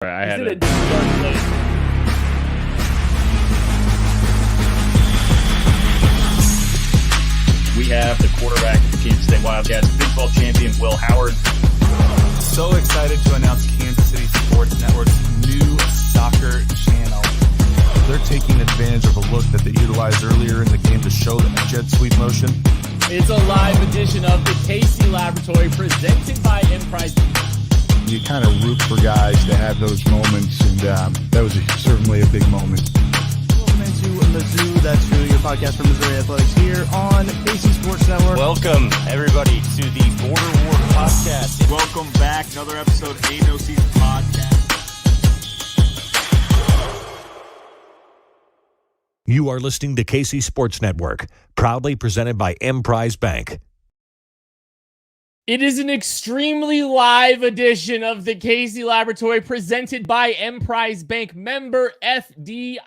I had it. We have the quarterback of the Kansas State Wildcats, Big 12 champion Will Howard. So excited to announce Kansas City Sports Network's new soccer channel. They're taking advantage of a look that they utilized earlier in the game to show the jet sweep motion. It's a live edition of the KC Laboratory presented by Emprise. You kind of root for guys to have those moments, and that was certainly a big moment. Welcome into Mizzou, That's True, your podcast for Missouri Athletics here on KC Sports Network. Welcome, everybody, to the Border War podcast. Welcome back. Another episode of Ain't No Season podcast. You are listening to KC Sports Network, proudly presented by Emprise Bank. It is an extremely live edition of the KC Laboratory presented by Emprise Bank, member FDIC.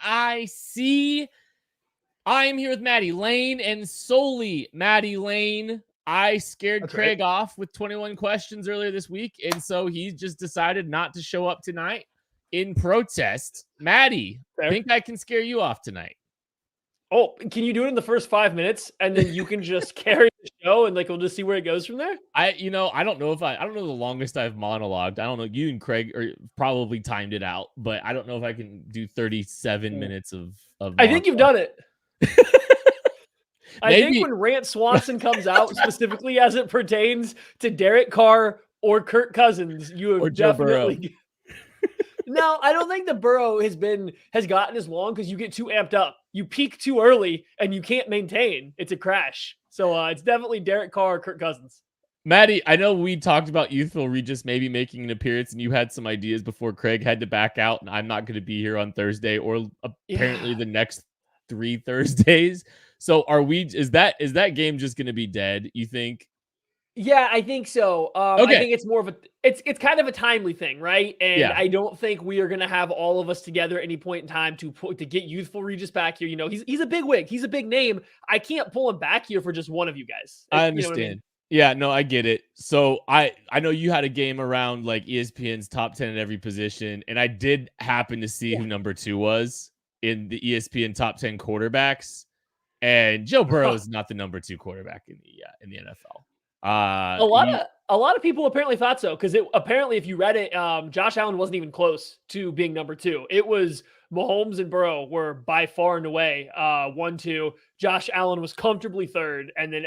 I am here with Maddie Lane and solely Maddie Lane. I scared Craig off with 21 questions earlier this week, and so he just decided not to show up tonight in protest. Maddie, I think I can scare you off tonight. Oh, can you do it in the first 5 minutes and then you can just carry the show and we'll just see where it goes from there? I don't know the longest I've monologued. I don't know. You and Craig probably timed it out, but I don't know if I can do 37 minutes of I think you've done it. I think when Rant Swanson comes out, specifically as it pertains to Derek Carr or Kirk Cousins, you have definitely. No, I don't think the Burrow has gotten as long because you get too amped up. You peak too early and you can't maintain. It's a crash. So it's definitely Derek Carr or Kirk Cousins. Maddie, I know we talked about Youthful Regis maybe making an appearance, and you had some ideas before Craig had to back out, and I'm not going to be here on Thursday or apparently the next 3 Thursdays. So is that game just going to be dead, you think? Yeah, I think so. Okay. I think it's more of it's kind of a timely thing, right? And I don't think we are going to have all of us together at any point in time to get Youthful Regis back here. You know, he's a big wig. He's a big name. I can't pull him back here for just one of you guys. I understand. You know what I mean? Yeah, no, I get it. So I know you had a game around like ESPN's top 10 at every position, and I did happen to see who number 2 was in the ESPN top 10 quarterbacks, and Joe Burrow is not the number 2 quarterback in the NFL. A lot of people apparently thought so, because apparently if you read it, Josh Allen wasn't even close to being number 2. It was Mahomes and Burrow were by far and away 1, 2. Josh Allen was comfortably 3rd, and then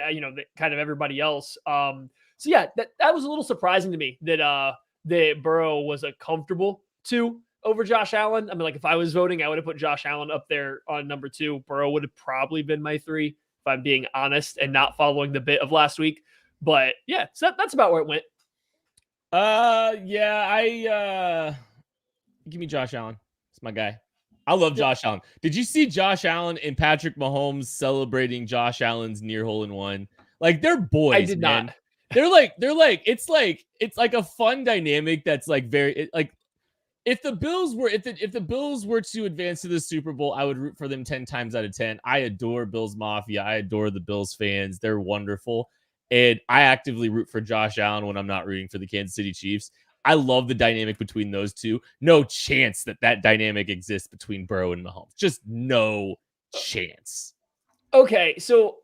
kind of everybody else. So yeah, that was a little surprising to me that Burrow was a comfortable 2 over Josh Allen. I mean, like if I was voting, I would have put Josh Allen up there on number 2. Burrow would have probably been my 3 if I'm being honest and not following the bit of last week. But yeah, so that's about where it went. Give me Josh Allen. It's my guy. I love Josh Allen. Did you see Josh Allen and Patrick Mahomes celebrating Josh Allen's near hole-in-one? Like, they're boys. I did not. They're like it's like a fun dynamic that's like very like if the Bills were to advance to the Super Bowl, I would root for them 10 times out of 10. I adore Bills Mafia. I adore the Bills fans. They're wonderful. And I actively root for Josh Allen when I'm not rooting for the Kansas City Chiefs. I love the dynamic between those two. No chance that dynamic exists between Burrow and Mahomes. Just no chance. Okay, so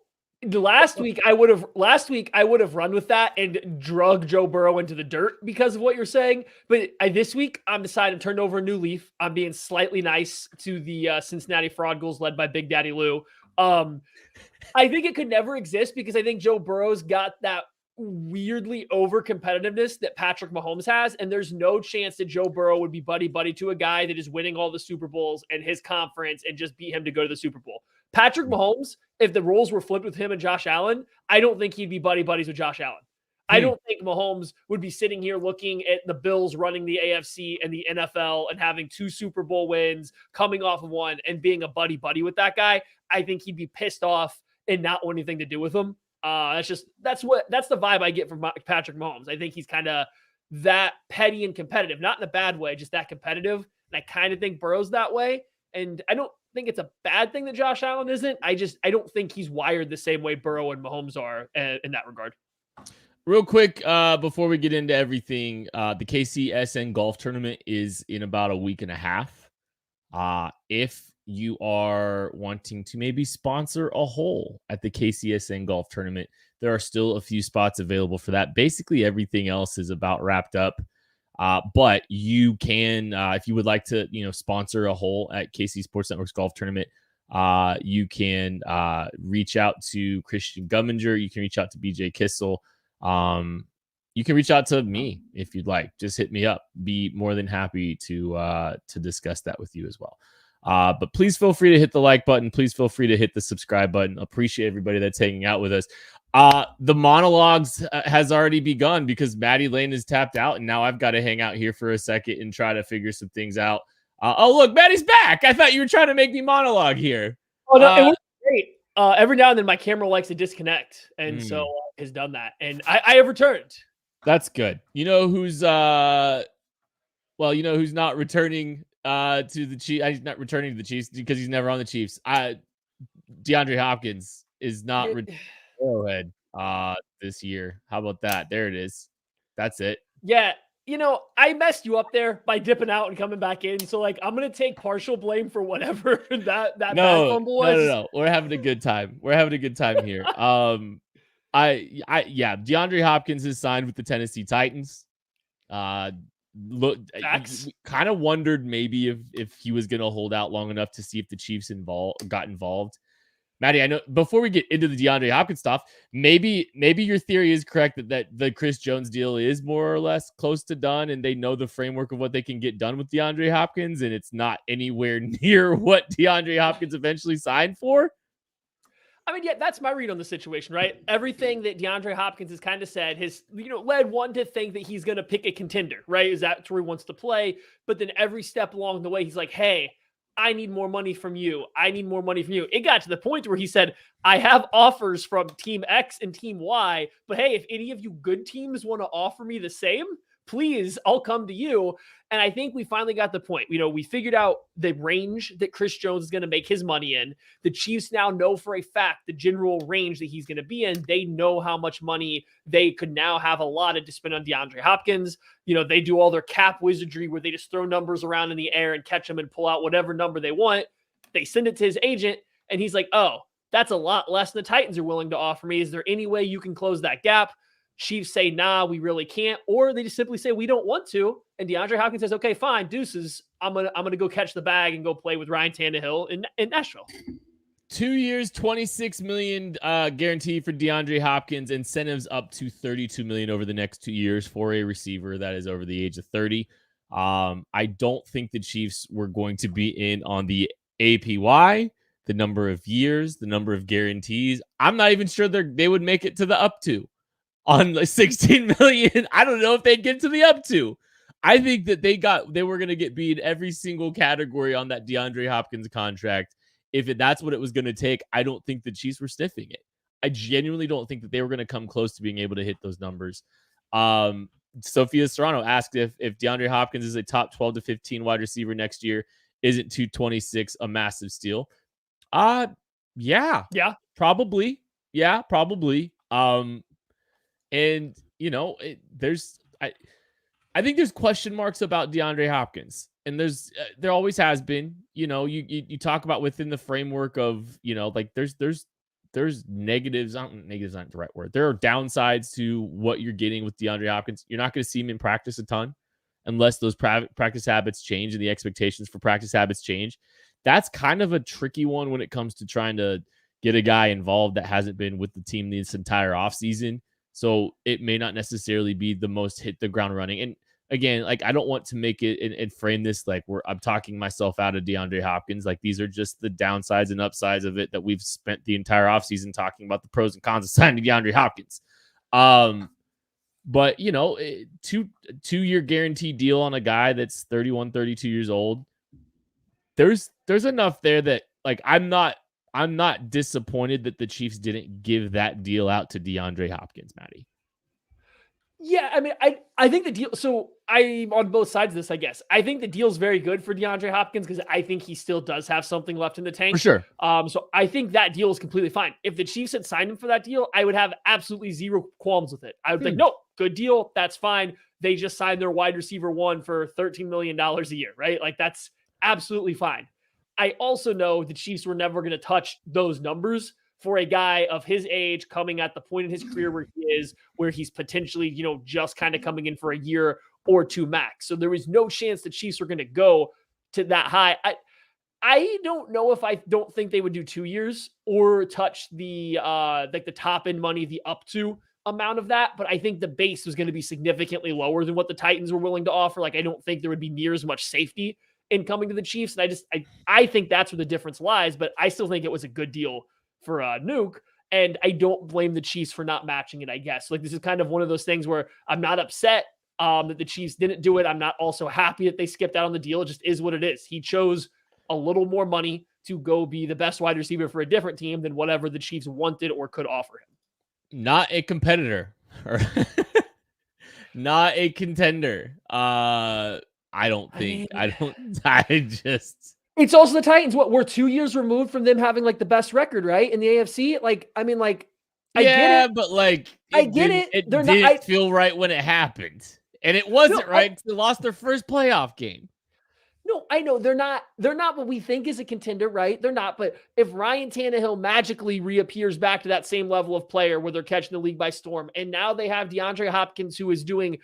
last week I would have run with that and drug Joe Burrow into the dirt because of what you're saying. But this week I'm deciding to turn over a new leaf. I'm being slightly nice to the Cincinnati Fraud Ghouls led by Big Daddy Lou. I think it could never exist because I think Joe Burrow's got that weirdly over competitiveness that Patrick Mahomes has. And there's no chance that Joe Burrow would be buddy to a guy that is winning all the Super Bowls and his conference and just beat him to go to the Super Bowl. Patrick Mahomes, if the roles were flipped with him and Josh Allen, I don't think he'd be buddies with Josh Allen. I don't think Mahomes would be sitting here looking at the Bills running the AFC and the NFL and having 2 Super Bowl wins, coming off of one and being a buddy with that guy. I think he'd be pissed off and not want anything to do with him. That's the vibe I get from Patrick Mahomes. I think he's kind of that petty and competitive, not in a bad way, just that competitive. And I kind of think Burrow's that way. And I don't think it's a bad thing that Josh Allen isn't. I don't think he's wired the same way Burrow and Mahomes are in that regard. Real quick, before we get into everything, the KCSN golf tournament is in about a week and a half. If you are wanting to maybe sponsor a hole at the KCSN golf tournament, there are still a few spots available for that. Basically, everything else is about wrapped up. But you can, if you would like to, sponsor a hole at KC Sports Network's golf tournament, you can reach out to Christian Gumminger. You can reach out to BJ Kissel. You can reach out to me if you'd like. Just hit me up. Be more than happy to discuss that with you as well. But please feel free to hit the like button. Please feel free to hit the subscribe button. Appreciate everybody that's hanging out with us. The monologues has already begun because Maddie Lane is tapped out, and now I've got to hang out here for a second and try to figure some things out. Oh, look, Maddie's back. I thought you were trying to make me monologue here. Oh, no, it was great. Every now and then my camera likes to disconnect, and so has done that. And I have returned. That's good. You know who's who's not returning to the Chiefs? He's not returning to the Chiefs because he's never on the Chiefs. DeAndre Hopkins is not Arrowhead this year. How about that? There it is. That's it. Yeah. I messed you up there by dipping out and coming back in. So I'm going to take partial blame for whatever that bad fumble was. No. We're having a good time. We're having a good time here. DeAndre Hopkins is signed with the Tennessee Titans. Look, kind of wondered maybe if he was going to hold out long enough to see if the Chiefs got involved. Maddie, I know before we get into the DeAndre Hopkins stuff, maybe your theory is correct that the Chris Jones deal is more or less close to done, and they know the framework of what they can get done with DeAndre Hopkins, and it's not anywhere near what DeAndre Hopkins eventually signed for. I mean, yeah, that's my read on the situation, right? Everything that DeAndre Hopkins has kind of said has, led one to think that he's going to pick a contender, right? Is that where he wants to play? But then every step along the way, he's like, hey, I need more money from you. I need more money from you. It got to the point where he said, I have offers from team X and team Y, but hey, if any of you good teams want to offer me the same, please, I'll come to you. And I think we finally got the point. We figured out the range that Chris Jones is going to make his money in. The Chiefs now know for a fact the general range that he's going to be in. They know how much money they could now have allotted to spend on DeAndre Hopkins. They do all their cap wizardry where they just throw numbers around in the air and catch them and pull out whatever number they want. They send it to his agent, and he's like, oh, that's a lot less than the Titans are willing to offer me. Is there any way you can close that gap? Chiefs say, nah, we really can't. Or they just simply say, we don't want to. And DeAndre Hopkins says, okay, fine, deuces. I'm gonna go catch the bag and go play with Ryan Tannehill in Nashville. 2 years, $26 million guarantee for DeAndre Hopkins. Incentives up to $32 million over the next 2 years for a receiver that is over the age of 30. I don't think the Chiefs were going to be in on the APY, the number of years, the number of guarantees. I'm not even sure they would make it to the up to. On like 16 million, I don't know if they'd get to the up to. I think that they were going to get beat every single category on that DeAndre Hopkins contract. If that's what it was going to take, I don't think the Chiefs were sniffing it. I genuinely don't think that they were going to come close to being able to hit those numbers. Sophia Serrano asked if DeAndre Hopkins is a top 12 to 15 wide receiver next year, isn't 226 a massive steal? Yeah, probably. Yeah, probably. And I think there's question marks about DeAndre Hopkins, and there always has been. You talk about within the framework of there's negatives. Negatives aren't the right word. There are downsides to what you're getting with DeAndre Hopkins. You're not going to see him in practice a ton unless those practice habits change and the expectations for practice habits change. That's kind of a tricky one when it comes to trying to get a guy involved that hasn't been with the team this entire offseason. So it may not necessarily be the most hit the ground running. And again, I don't want to make it and frame this like I'm talking myself out of DeAndre Hopkins. Like, these are just the downsides and upsides of it that we've spent the entire offseason talking about the pros and cons of signing DeAndre Hopkins. But two-year guaranteed deal on a guy that's 31, 32 years old. There's enough there that I'm not disappointed that the Chiefs didn't give that deal out to DeAndre Hopkins, Maddie. Yeah, I mean, I think the deal. So I'm on both sides of this, I guess. I think the deal's very good for DeAndre Hopkins because I think he still does have something left in the tank. For sure. So I think that deal is completely fine. If the Chiefs had signed him for that deal, I would have absolutely zero qualms with it. I would think, no, good deal. That's fine. They just signed their wide receiver one for $13 million a year, right? Like that's absolutely fine. I also know the Chiefs were never going to touch those numbers for a guy of his age coming at the point in his career where he is, where he's potentially, just kind of coming in for a year or two max. So there was no chance the Chiefs were going to go to that high. I don't know if I don't think they would do 2 years or touch the the top end money, the up to amount of that. But I think the base was going to be significantly lower than what the Titans were willing to offer. Like, I don't think there would be near as much safety in coming to the Chiefs. And I think that's where the difference lies, but I still think it was a good deal for Nuke. And I don't blame the Chiefs for not matching it, I guess. Like, this is kind of one of those things where I'm not upset that the Chiefs didn't do it. I'm not also happy that they skipped out on the deal. It just is what it is. He chose a little more money to go be the best wide receiver for a different team than whatever the Chiefs wanted or could offer him. Not a competitor. Not a contender. I don't think. It's also the Titans. We're 2 years removed from them having like the best record, right? In the AFC. I get it. But like, I get it. It didn't feel right when it happened. And it wasn't right. They lost their first playoff game. No, I know they're not what we think is a contender, right? They're not. But if Ryan Tannehill magically reappears back to that same level of player where they're catching the league by storm, and now they have DeAndre Hopkins who is doing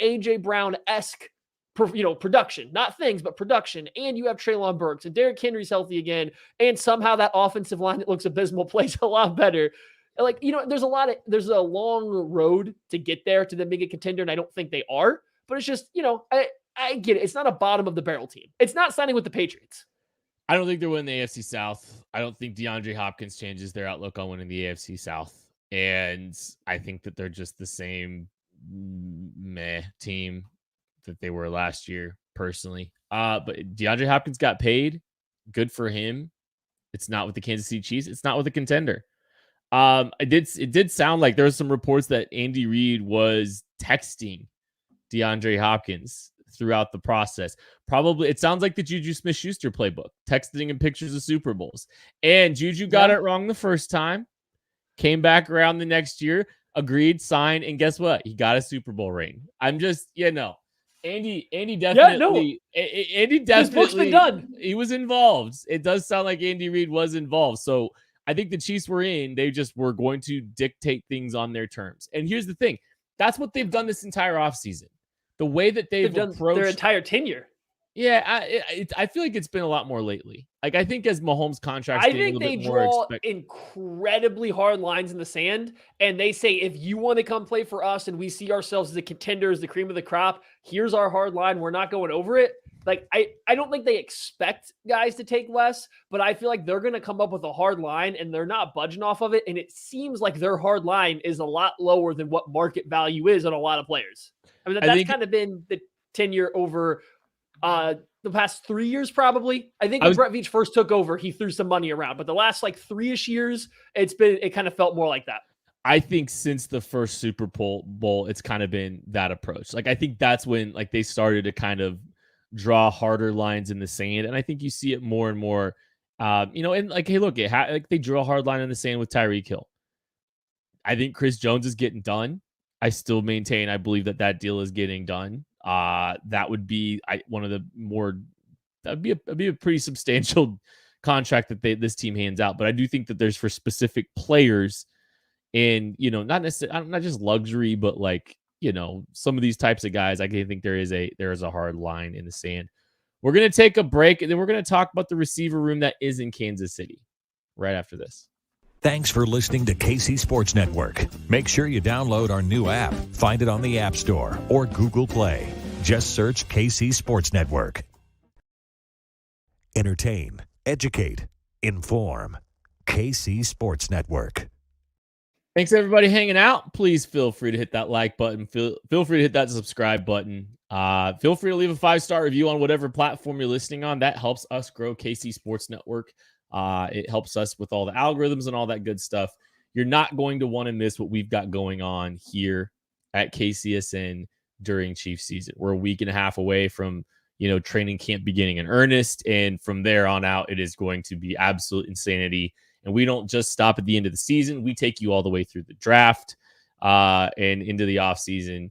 AJ Brown-esque production, not things, but production. And you have Treylon Burks and Derrick Henry's healthy again. And somehow that offensive line that looks abysmal plays a lot better. Like, there's a long road to get there to them being a contender. And I don't think they are, but it's just, I get it. It's not a bottom of the barrel team. It's not signing with the Patriots. I don't think they're winning the AFC South. I don't think DeAndre Hopkins changes their outlook on winning the AFC South. And I think that they're just the same meh team that they were last year, personally. But DeAndre Hopkins got paid. Good for him. It's not with the Kansas City Chiefs. It's not with a contender. It did sound like there was some reports that Andy Reid was texting DeAndre Hopkins throughout the process. Probably, it sounds like the Juju Smith-Schuster playbook, texting him pictures of Super Bowls. And Juju got it wrong the first time, came back around the next year, agreed, signed, and guess what? He got a Super Bowl ring. I'm just, Andy definitely, Andy definitely, his book's been done. He was involved. It does sound like Andy Reid was involved. So I think the Chiefs were in. They just were going to dictate things on their terms. And here's the thing. That's what they've done this entire offseason. The way that they've done approached their entire tenure. Yeah, I feel like it's been a lot more lately. Like, I think as Mahomes' contract's I getting think a they little bit more draw incredibly hard lines in the sand, and they say, if you want to come play for us and we see ourselves as the contenders, the cream of the crop, here's our hard line. We're not going over it. Like, I don't think they expect guys to take less, but I feel like they're going to come up with a hard line, and they're not budging off of it, and it seems like their hard line is a lot lower than what market value is on a lot of players. I mean, that's kind of been the tenure over the past 3 years, probably. I think when Brett Veach first took over, he threw some money around, but the last like 3-ish years, it kind of felt more like that. I think since the first Super Bowl, it's kind of been that approach. Like, I think that's when like they started to kind of draw harder lines in the sand, and I think you see it more and more. And like, hey, look, like they drew a hard line in the sand with Tyreek Hill. I think Chris Jones is getting done. I still maintain, I believe that deal is getting done. That would be one of the more, that'd be a pretty substantial contract that this team hands out. But I do think that there's for specific players in, not necessarily, not just luxury, but like, some of these types of guys, I think there is a hard line in the sand. We're going to take a break, and then we're going to talk about the receiver room that is in Kansas City right after this. Thanks for listening to KC Sports Network. Make sure you download our new app. Find it on the App Store or Google Play. Just search KC Sports Network. Entertain, educate, inform. KC Sports Network. Thanks, everybody, hanging out. Please feel free to hit that like button. Feel free to hit that subscribe button. Feel free to leave a 5-star review on whatever platform you're listening on. That helps us grow KC Sports Network. It helps us with all the algorithms and all that good stuff. You're not going to want to miss what we've got going on here at KCSN during Chiefs season. We're a week and a half away from, training camp beginning in earnest. And from there on out, it is going to be absolute insanity. And we don't just stop at the end of the season. We take you all the way through the draft and into the off season.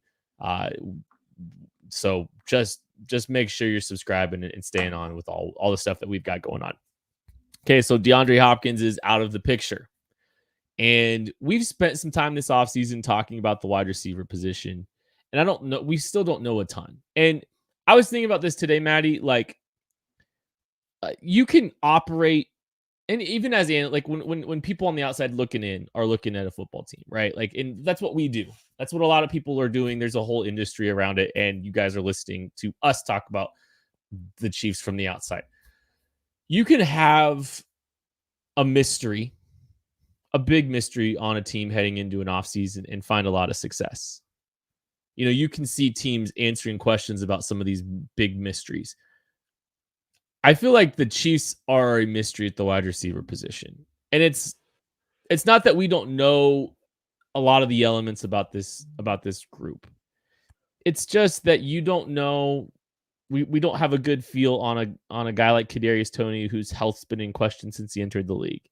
So just make sure you're subscribing and staying on with all the stuff that we've got going on. Okay, so DeAndre Hopkins is out of the picture. And we've spent some time this offseason talking about the wide receiver position. And I don't know, we still don't know a ton. And I was thinking about this today, Maddie, you can operate, and even as when people on the outside looking in are looking at a football team, right? And that's what we do. That's what a lot of people are doing. There's a whole industry around it. And you guys are listening to us talk about the Chiefs from the outside. You can have a mystery, a big mystery on a team heading into an offseason and find a lot of success. You can see teams answering questions about some of these big mysteries. I feel like the Chiefs are a mystery at the wide receiver position. And it's not that we don't know a lot of the elements about this group. It's just that you don't know. We don't have a good feel on a guy like Kadarius Toney, whose health's been in question since he entered the league.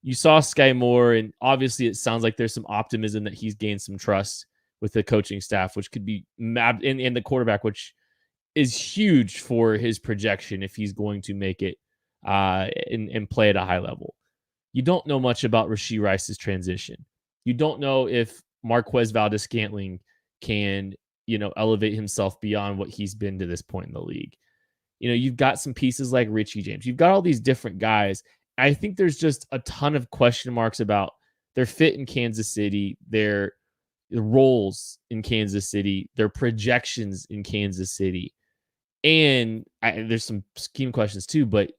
You saw Sky Moore, and obviously it sounds like there's some optimism that he's gained some trust with the coaching staff, which could be in the quarterback, which is huge for his projection if he's going to make it and play at a high level. You don't know much about Rashee Rice's transition. You don't know if Marquez Valdes-Scantling can elevate himself beyond what he's been to this point in the league. You've got some pieces like Richie James. You've got all these different guys. I think there's just a ton of question marks about their fit in Kansas City, their roles in Kansas City, their projections in Kansas City. And there's some scheme questions too, but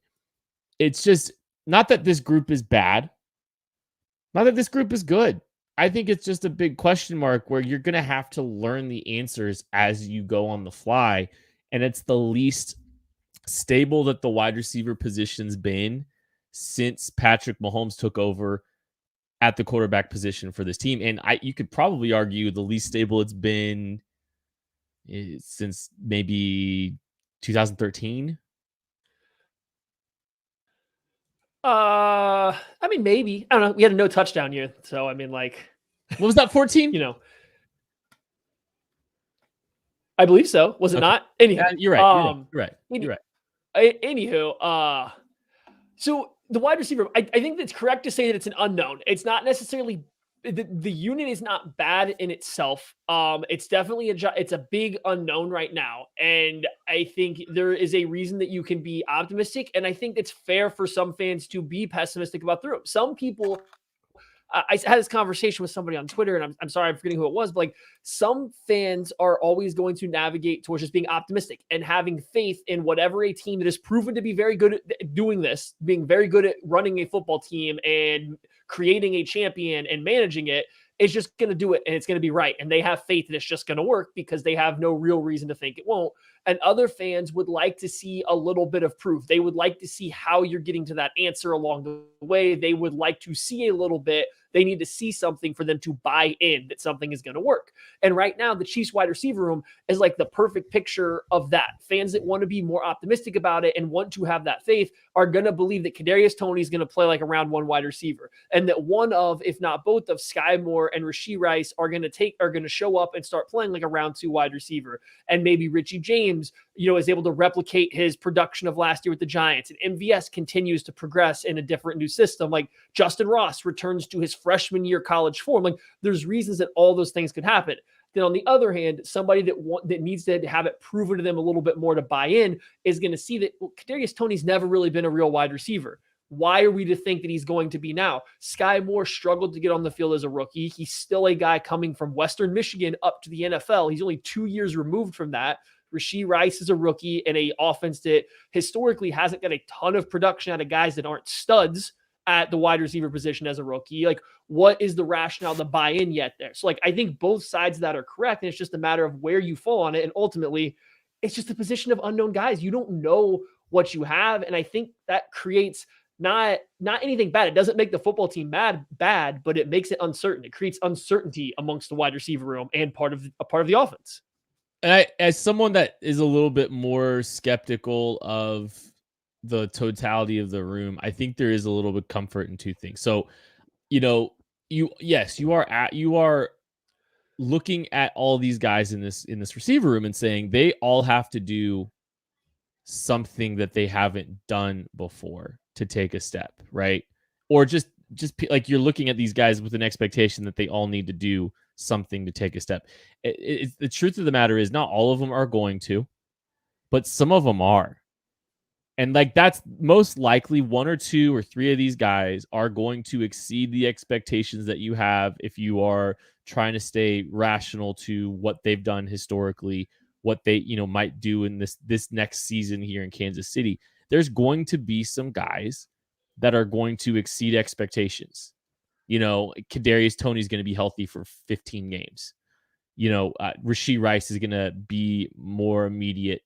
it's just not that this group is bad, not that this group is good. I think it's just a big question mark where you're going to have to learn the answers as you go on the fly. And it's the least stable that the wide receiver position's been since Patrick Mahomes took over at the quarterback position for this team. And you could probably argue the least stable it's been since maybe 2013. Maybe. I don't know. We had a no touchdown year. So, what was that, 14? I believe so. Was it not? Anyhow. You're right. You're right. Anywho, so the wide receiver, I think it's correct to say that it's an unknown. It's not necessarily the unit is not bad in itself. It's definitely it's a big unknown right now. And I think there is a reason that you can be optimistic. And I think it's fair for some fans to be pessimistic about the room. Some people, I had this conversation with somebody on Twitter, and I'm sorry, I'm forgetting who it was, but some fans are always going to navigate towards just being optimistic and having faith in whatever a team that has proven to be very good at doing this, being very good at running a football team and creating a champion and managing it, is just going to do it and it's going to be right. And they have faith that it's just going to work because they have no real reason to think it won't. And other fans would like to see a little bit of proof. They would like to see how you're getting to that answer along the way. They would like to see a little bit. They need to see something for them to buy in that something is going to work. And right now, the Chiefs wide receiver room is like the perfect picture of that. Fans that want to be more optimistic about it and want to have that faith are going to believe that Kadarius Toney is going to play like a round one wide receiver, and that one of, if not both of, Sky Moore and Rashee Rice are going to show up and start playing like a round two wide receiver. And maybe Richie James, is able to replicate his production of last year with the Giants, and MVS continues to progress in a different new system. Like Justin Ross returns to his freshman year college form. Like there's reasons that all those things could happen. Then on the other hand, somebody that needs to have it proven to them a little bit more to buy in is going to see that Kadarius Toney's never really been a real wide receiver. Why are we to think that he's going to be now? Sky Moore struggled to get on the field as a rookie. He's still a guy coming from Western Michigan up to the NFL. He's only 2 years removed from that. Rashee Rice is a rookie in an offense that historically hasn't got a ton of production out of guys that aren't studs at the wide receiver position as a rookie. Like, what is the rationale to buy in yet there? So, I think both sides of that are correct, and it's just a matter of where you fall on it. And ultimately, it's just a position of unknown guys. You don't know what you have, and I think that creates not anything bad. It doesn't make the football team bad, but it makes it uncertain. It creates uncertainty amongst the wide receiver room and part of the offense. And as someone that is a little bit more skeptical of the totality of the room, I think there is a little bit of comfort in two things. So, you are looking at all these guys in this receiver room and saying they all have to do something that they haven't done before to take a step, right? Or just like you're looking at these guys with an expectation that they all need to do something to take a step. The truth of the matter is not all of them are going to, but some of them are. And like that's most likely one or two or three of these guys are going to exceed the expectations that you have if you are trying to stay rational to what they've done historically, what they, might do in this next season here in Kansas City. There's going to be some guys that are going to exceed expectations. Kadarius Toney's going to be healthy for 15 games. Rashee Rice is going to be more immediate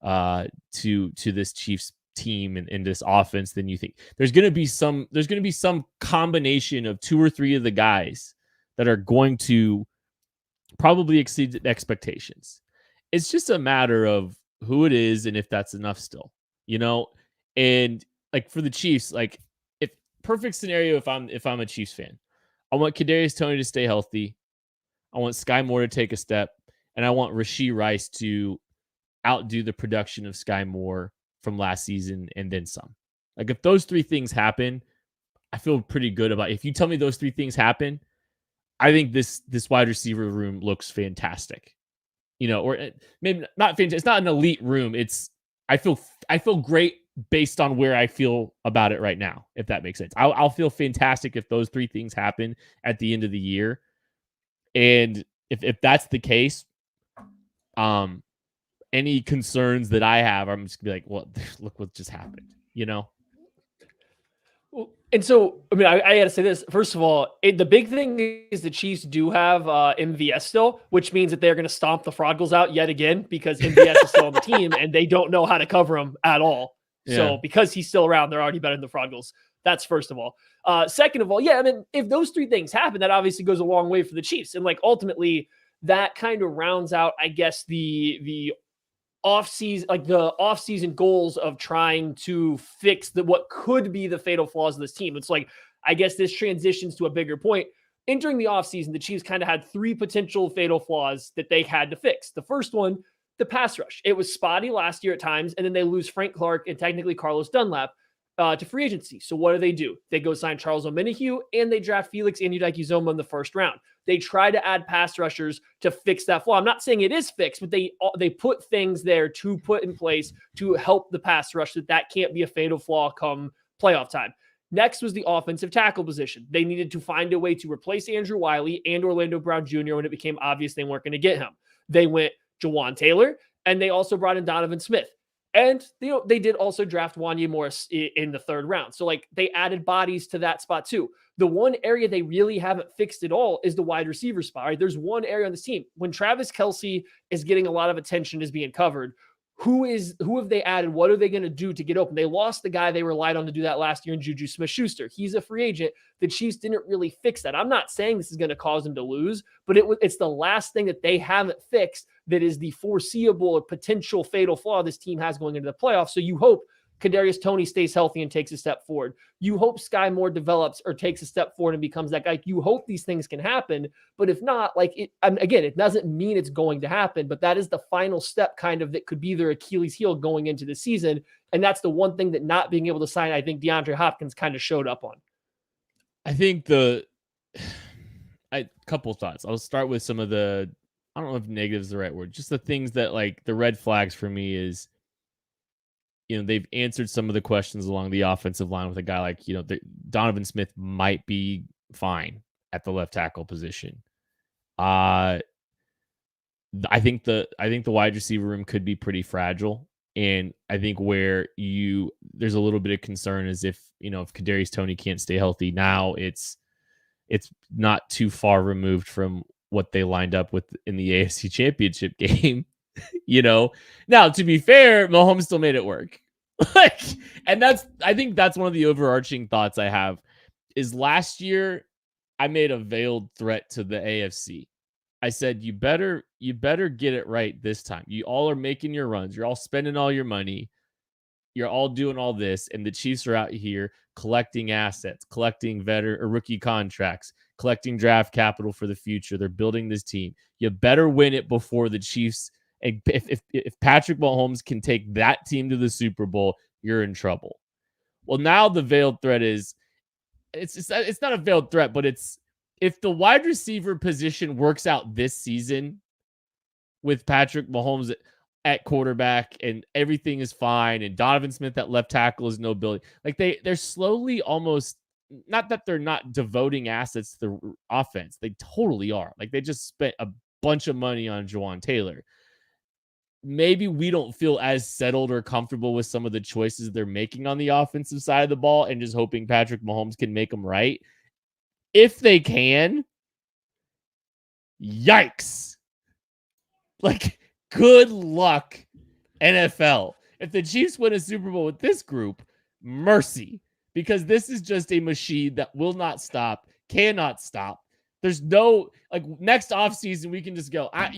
to this Chiefs team and in this offense than you think. There's going to be some combination of two or three of the guys that are going to probably exceed expectations. It's just a matter of who it is and if that's enough still, and like for the Chiefs, like if perfect scenario, if I'm a Chiefs fan, I want Kadarius Toney to stay healthy. I want Sky Moore to take a step, and I want Rashee Rice to outdo the production of Sky Moore from last season and then some. Like if those three things happen, I feel pretty good about it. If you tell me those three things happen, I think this wide receiver room looks fantastic. Or maybe not fantastic. It's not an elite room. I feel great based on where I feel about it right now, if that makes sense. I'll feel fantastic if those three things happen at the end of the year. And if that's the case, any concerns that I have, I'm just gonna be like, well, look what just happened, And so, I mean, I got to say this. First of all, the big thing is the Chiefs do have MVS still, which means that they're going to stomp the Fraudgles out yet again because MVS is still on the team and they don't know how to cover him at all. Yeah. So because he's still around, they're already better than the Fraudgles. That's first of all. Second of all, I mean, if those three things happen, that obviously goes a long way for the Chiefs. And like ultimately, that kind of rounds out, I guess, the off-season goals of trying to fix what could be the fatal flaws of this team. It's like, I guess this transitions to a bigger point. Entering the offseason, the Chiefs kind of had three potential fatal flaws that they had to fix. The first one, the pass rush. It was spotty last year at times, and then they lose Frank Clark and technically Carlos Dunlap to free agency. So what do? They go sign Charles Omenihu, and they draft Felix Anudike-Uzomah in the first round. They try to add pass rushers to fix that flaw. I'm not saying it is fixed, but they put things there to put in place to help the pass rush that can't be a fatal flaw come playoff time. Next was the offensive tackle position. They needed to find a way to replace Andrew Wiley and Orlando Brown Jr. when it became obvious they weren't going to get him. They went Jawan Taylor, and they also brought in Donovan Smith. And they did also draft Wanya Morris in the third round. So like they added bodies to that spot too. The one area they really haven't fixed at all is the wide receiver spot. Right? There's one area on this team. When Travis Kelce is getting a lot of attention, is being covered, who have they added? What are they going to do to get open? They lost the guy they relied on to do that last year in Juju Smith-Schuster. He's a free agent. The Chiefs didn't really fix that. I'm not saying this is going to cause them to lose, but it's the last thing that they haven't fixed that is the foreseeable or potential fatal flaw this team has going into the playoffs. So you hope Kadarius Toney stays healthy and takes a step forward. You hope Sky Moore develops or takes a step forward and becomes that guy. You hope these things can happen, but if not, again, it doesn't mean it's going to happen, but that is the final step kind of that could be their Achilles heel going into the season. And that's the one thing that not being able to sign, I think DeAndre Hopkins kind of showed up on. I think couple thoughts. I'll start with some of the, I don't know if negative is the right word, just the things that like the red flags for me is, they've answered some of the questions along the offensive line with a guy like, Donovan Smith might be fine at the left tackle position. I think the wide receiver room could be pretty fragile. And I think where there's a little bit of concern is if Kadarius Toney can't stay healthy now, it's not too far removed from what they lined up with in the AFC Championship game. Now to be fair, Mahomes still made it work. I think that's one of the overarching thoughts I have is last year I made a veiled threat to the AFC. I said, you better get it right this time. You all are making your runs. You're all spending all your money. You're all doing all this. And the Chiefs are out here collecting assets, collecting veteran or rookie contracts, collecting draft capital for the future. They're building this team. You better win it before the Chiefs. And if Patrick Mahomes can take that team to the Super Bowl, you're in trouble. Well, now the veiled threat is, it's not a veiled threat, but it's, if the wide receiver position works out this season with Patrick Mahomes at quarterback and everything is fine and Donovan Smith at left tackle is no building, like they're slowly almost, not that they're not devoting assets to the offense. They totally are. Like they just spent a bunch of money on Juwan Taylor. Maybe we don't feel as settled or comfortable with some of the choices they're making on the offensive side of the ball and just hoping Patrick Mahomes can make them right. If they can, yikes. Like, good luck, NFL. If the Chiefs win a Super Bowl with this group, mercy. Because this is just a machine that will not stop, cannot stop. There's no, like, next offseason, we can just go, I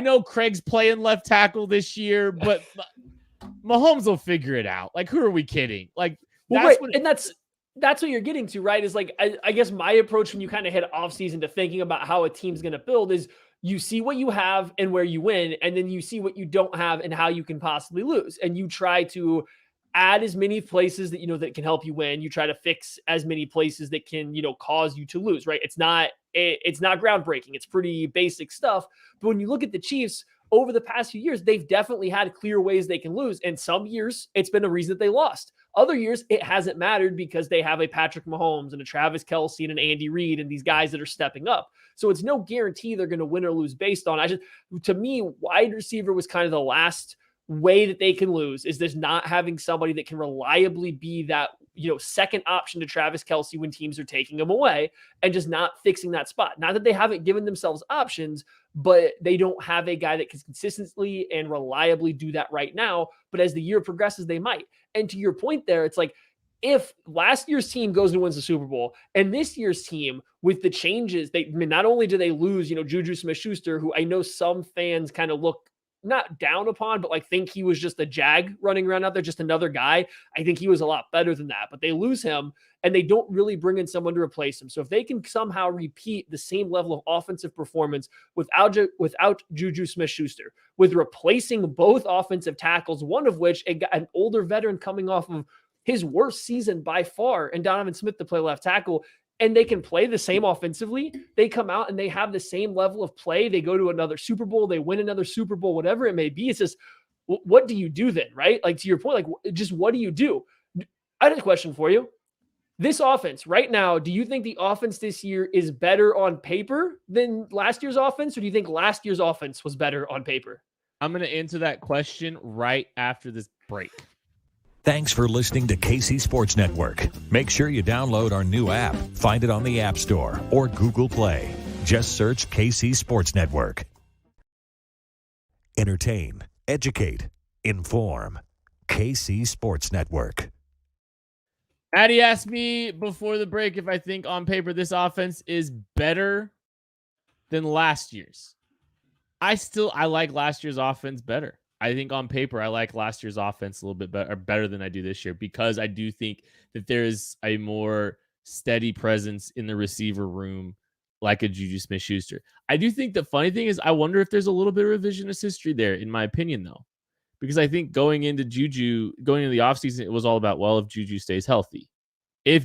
know Craig's playing left tackle this year, but Mahomes will figure it out. Like, who are we kidding? Like, that's what you're getting to, right? Is like, I guess my approach when you kind of hit off season to thinking about how a team's going to build is you see what you have and where you win, and then you see what you don't have and how you can possibly lose. And you try to add as many places that, that can help you win. You try to fix as many places that can, cause you to lose, right? It's not groundbreaking. It's pretty basic stuff. But when you look at the Chiefs over the past few years, they've definitely had clear ways they can lose. And some years it's been a reason that they lost. Other years it hasn't mattered because they have a Patrick Mahomes and a Travis Kelce and an Andy Reid and these guys that are stepping up. So it's no guarantee they're going to win or lose based on, to me, wide receiver was kind of the last way that they can lose, is this not having somebody that can reliably be that, second option to Travis Kelce when teams are taking him away, and just not fixing that spot. Not that they haven't given themselves options, but they don't have a guy that can consistently and reliably do that right now. But as the year progresses, they might. And to your point there, it's like, if last year's team goes and wins the Super Bowl, and this year's team with the changes, not only do they lose, Juju Smith-Schuster, who I know some fans kind of look not down upon, but like think he was just a jag running around out there, just another guy. I think he was a lot better than that, but they lose him and they don't really bring in someone to replace him. So if they can somehow repeat the same level of offensive performance without Juju Smith-Schuster, with replacing both offensive tackles, one of which an older veteran coming off of his worst season by far, and Donovan Smith to play left tackle, and they can play the same offensively, they come out and they have the same level of play. They go to another Super Bowl, they win another Super Bowl, whatever it may be. It's just, what do you do then, right? Like, to your point, like, just what do you do? I had a question for you. This offense right now, do you think the offense this year is better on paper than last year's offense, or do you think last year's offense was better on paper? I'm going to answer that question right after this break. Thanks for listening to KC Sports Network. Make sure you download our new app. Find it on the App Store or Google Play. Just search KC Sports Network. Entertain, educate, inform. KC Sports Network. Maddie asked me before the break if I think on paper this offense is better than last year's. I like last year's offense better. I think on paper, I like last year's offense a little bit better than I do this year, because I do think that there is a more steady presence in the receiver room, like a Juju Smith-Schuster. I do think the funny thing is, I wonder if there's a little bit of revisionist history there, in my opinion, though, because I think going into the offseason, it was all about, well, if Juju stays healthy, it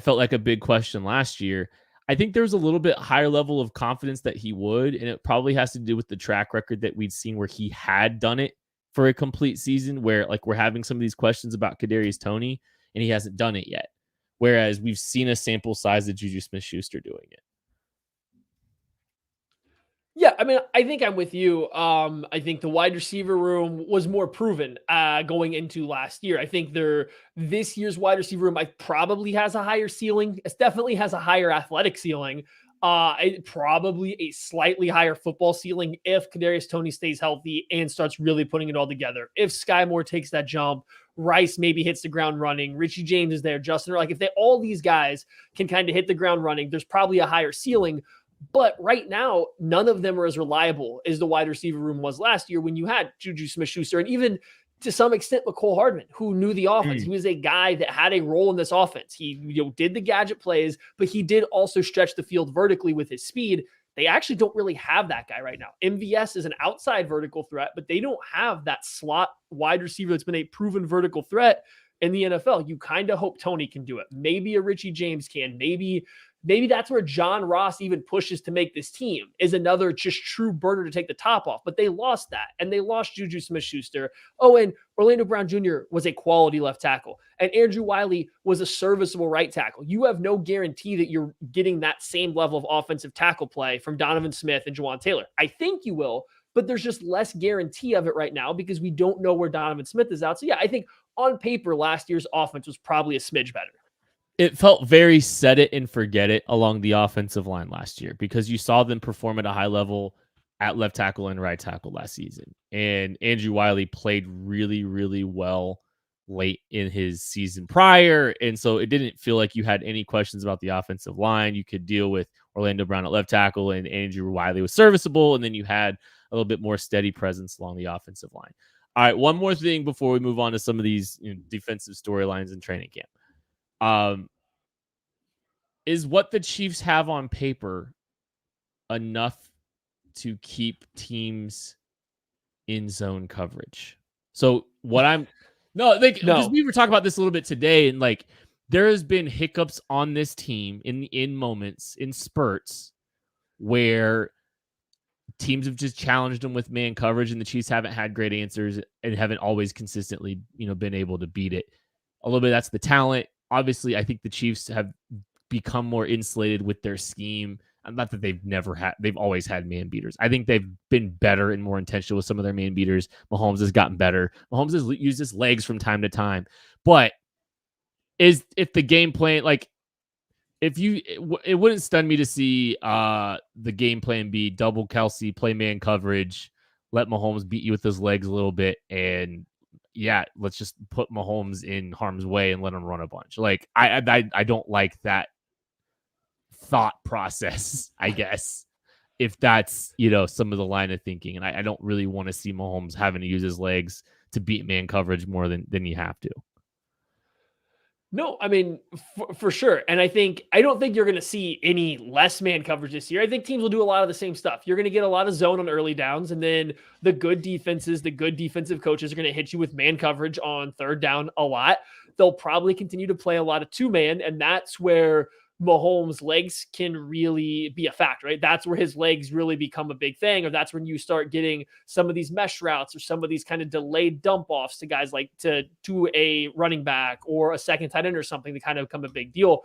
felt like a big question last year. I think there was a little bit higher level of confidence that he would, and it probably has to do with the track record that we'd seen where he had done it for a complete season, where like we're having some of these questions about Kadarius Toney and he hasn't done it yet. Whereas we've seen a sample size of Juju Smith-Schuster doing it. Yeah, I mean, I think I'm with you. I think the wide receiver room was more proven going into last year. I think this year's wide receiver room probably has a higher ceiling. It definitely has a higher athletic ceiling. Probably a slightly higher football ceiling if Kadarius Toney stays healthy and starts really putting it all together. If Sky Moore takes that jump, Rice maybe hits the ground running, Richie James is there, Justin, like if all these guys can kind of hit the ground running, there's probably a higher ceiling. But right now, none of them are as reliable as the wide receiver room was last year when you had Juju Smith-Schuster and even to some extent McCole Hardman, who knew the offense. He was a guy that had a role in this offense. He did the gadget plays, but he did also stretch the field vertically with his speed. They actually don't really have that guy right now. MVS is an outside vertical threat, but they don't have that slot wide receiver that's been a proven vertical threat in the NFL. You kind of hope Toney can do it. Maybe a Richie James can. Maybe that's where John Ross even pushes to make this team, is another just true burner to take the top off. But they lost that, and they lost Juju Smith-Schuster. Oh, and Orlando Brown Jr. was a quality left tackle, and Andrew Wiley was a serviceable right tackle. You have no guarantee that you're getting that same level of offensive tackle play from Donovan Smith and Juwan Taylor. I think you will, but there's just less guarantee of it right now because we don't know where Donovan Smith is out. So, yeah, I think on paper, last year's offense was probably a smidge better. It felt very set it and forget it along the offensive line last year because you saw them perform at a high level at left tackle and right tackle last season. And Andrew Wiley played really, really well late in his season prior. And so it didn't feel like you had any questions about the offensive line. You could deal with Orlando Brown at left tackle and Andrew Wiley was serviceable. And then you had a little bit more steady presence along the offensive line. All right, one more thing before we move on to some of these defensive storylines in training camp. Is what the Chiefs have on paper enough to keep teams in zone coverage? So what because we were talking about this a little bit today, and like there has been hiccups on this team in moments, in spurts, where teams have just challenged them with man coverage, and the Chiefs haven't had great answers and haven't always consistently, been able to beat it. A little bit that's the talent. Obviously, I think the Chiefs have become more insulated with their scheme. Not that they've always had man beaters. I think they've been better and more intentional with some of their man beaters. Mahomes has gotten better. Mahomes has used his legs from time to time. But if the game plan, like it wouldn't stun me to see the game plan be double Kelsey, play man coverage, let Mahomes beat you with his legs a little bit, and yeah, let's just put Mahomes in harm's way and let him run a bunch. Like I don't like that thought process, I guess, if that's some of the line of thinking, and I don't really want to see Mahomes having to use his legs to beat man coverage more than you have to. No, I mean, for sure. And I don't think you're going to see any less man coverage this year. I think teams will do a lot of the same stuff. You're going to get a lot of zone on early downs, and then the good defenses, the good defensive coaches are going to hit you with man coverage on third down a lot. They'll probably continue to play a lot of two-man, and that's where Mahomes' legs can really be a factor, right? That's where his legs really become a big thing, or that's when you start getting some of these mesh routes or some of these kind of delayed dump offs to guys like to a running back or a second tight end or something to kind of become a big deal.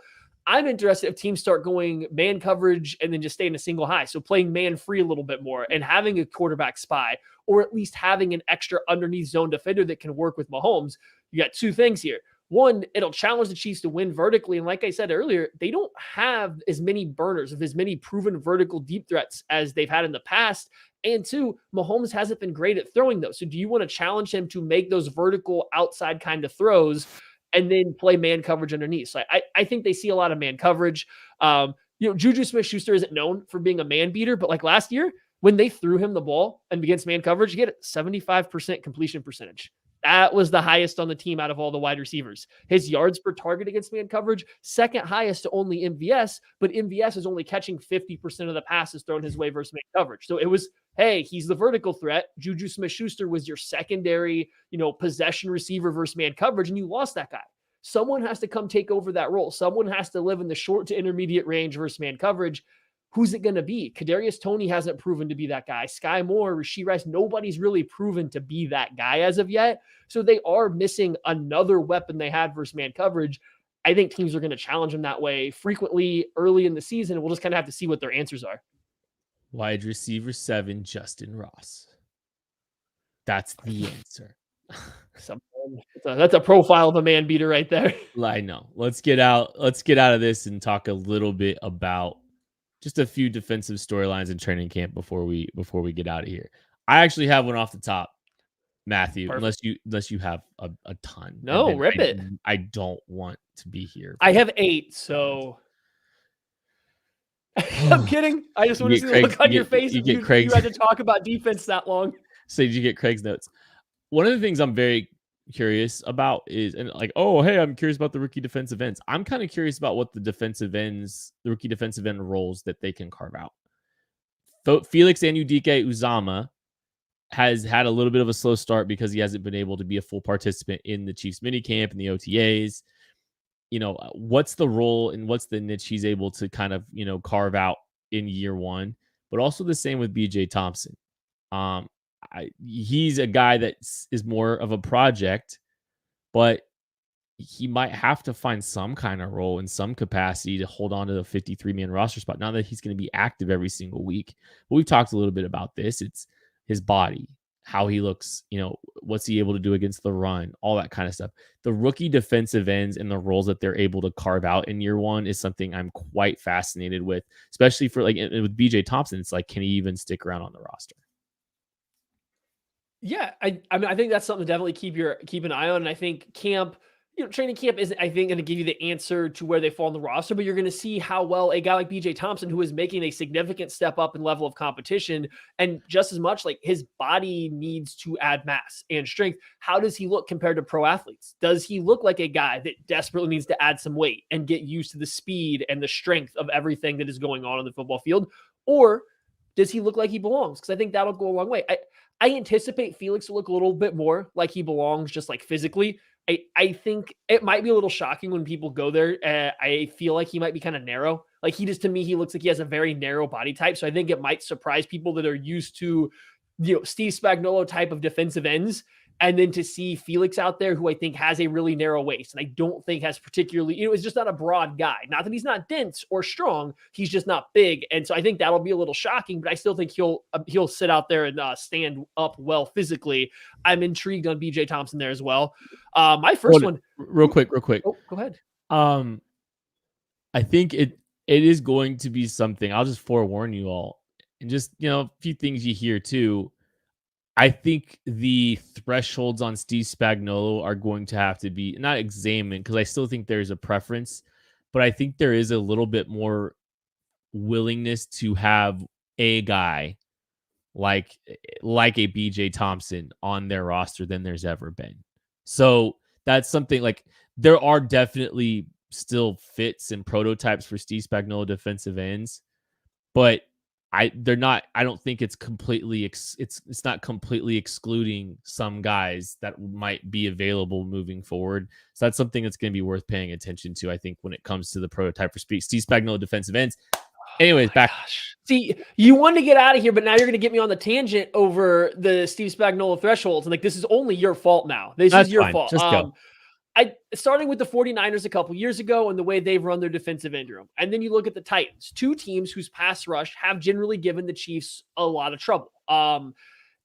I'm interested if teams start going man coverage and then just stay in a single high. So playing man free a little bit more and having a quarterback spy, or at least having an extra underneath zone defender that can work with Mahomes. You got two things here. One, it'll challenge the Chiefs to win vertically. And like I said earlier, they don't have as many burners of as many proven vertical deep threats as they've had in the past. And two, Mahomes hasn't been great at throwing those. So do you want to challenge him to make those vertical outside kind of throws and then play man coverage underneath? So I think they see a lot of man coverage. Juju Smith-Schuster isn't known for being a man beater, but like last year, when they threw him the ball and against man coverage, you get a 75% completion percentage. That was the highest on the team out of all the wide receivers. His yards per target against man coverage, second highest to only MVS, but MVS is only catching 50% of the passes thrown his way versus man coverage. So it was, hey, he's the vertical threat. Juju Smith-Schuster was your secondary, possession receiver versus man coverage, and you lost that guy. Someone has to come take over that role. Someone has to live in the short to intermediate range versus man coverage. Who's it going to be? Kadarius Toney hasn't proven to be that guy. Sky Moore, Rashee Rice, nobody's really proven to be that guy as of yet. So they are missing another weapon they had versus man coverage. I think teams are going to challenge them that way frequently early in the season. We'll just kind of have to see what their answers are. Wide receiver 7, Justin Ross. That's the answer. That's a profile of a man beater right there. I know. Let's get out of this and talk a little bit about just a few defensive storylines in training camp before we get out of here. I actually have one off the top, Matthew, Perfect. unless you have a ton. No, rip it. I don't want to be here. I have 8, so I'm kidding. I just want to see the look on your face. You had to talk about defense that long. So did you get Craig's notes? One of the things I'm very curious about is, and like, oh, hey, I'm curious about the rookie defensive ends. I'm kind of curious about what the rookie defensive end roles that they can carve out. Felix Anudike-Uzomah has had a little bit of a slow start because he hasn't been able to be a full participant in the Chiefs minicamp and the OTAs. What's the role and what's the niche he's able to kind of, carve out in year one, but also the same with BJ Thompson. He's a guy that is more of a project, but he might have to find some kind of role in some capacity to hold on to the 53-man roster spot. Not that he's going to be active every single week, but we've talked a little bit about this. It's his body, how he looks, what's he able to do against the run, all that kind of stuff. The rookie defensive ends and the roles that they're able to carve out in year one is something I'm quite fascinated with, especially for with BJ Thompson. It's like, can he even stick around on the roster? Yeah, I mean, I think that's something to definitely keep an eye on. And I think training camp isn't, I think, going to give you the answer to where they fall on the roster, but you're going to see how well a guy like BJ Thompson, who is making a significant step up in level of competition, and just as much like his body needs to add mass and strength. How does he look compared to pro athletes? Does he look like a guy that desperately needs to add some weight and get used to the speed and the strength of everything that is going on the football field? Or does he look like he belongs? Because I think that'll go a long way. I anticipate Felix to look a little bit more like he belongs, just like physically. I think it might be a little shocking when people go there. I feel like he might be kind of narrow. Like to me, he looks like he has a very narrow body type. So I think it might surprise people that are used to, Steve Spagnuolo type of defensive ends. And then to see Felix out there, who I think has a really narrow waist, and I don't think has particularly, is just not a broad guy. Not that he's not dense or strong, he's just not big. And so I think that'll be a little shocking, but I still think he'll sit out there and stand up well physically. I'm intrigued on BJ Thompson there as well. My first one, real quick. Oh, go ahead. I think it is going to be something. I'll just forewarn you all, and just a few things you hear too. I think the thresholds on Steve Spagnuolo are going to have to be not examined, because I still think there's a preference, but I think there is a little bit more willingness to have a guy like a BJ Thompson on their roster than there's ever been. So that's something like there are definitely still fits and prototypes for Steve Spagnuolo defensive ends, but I don't think it's completely it's not completely excluding some guys that might be available moving forward. So that's something that's going to be worth paying attention to, I think, when it comes to the prototype for Steve Spagnuolo defensive ends. Anyways, back. See, you wanted to get out of here, but now you're going to get me on the tangent over the Steve Spagnuolo thresholds. And like, this is only your fault now. This is your fault. Just go. Starting with the 49ers a couple years ago and the way they've run their defensive end room. And then you look at the Titans, two teams whose pass rush have generally given the Chiefs a lot of trouble.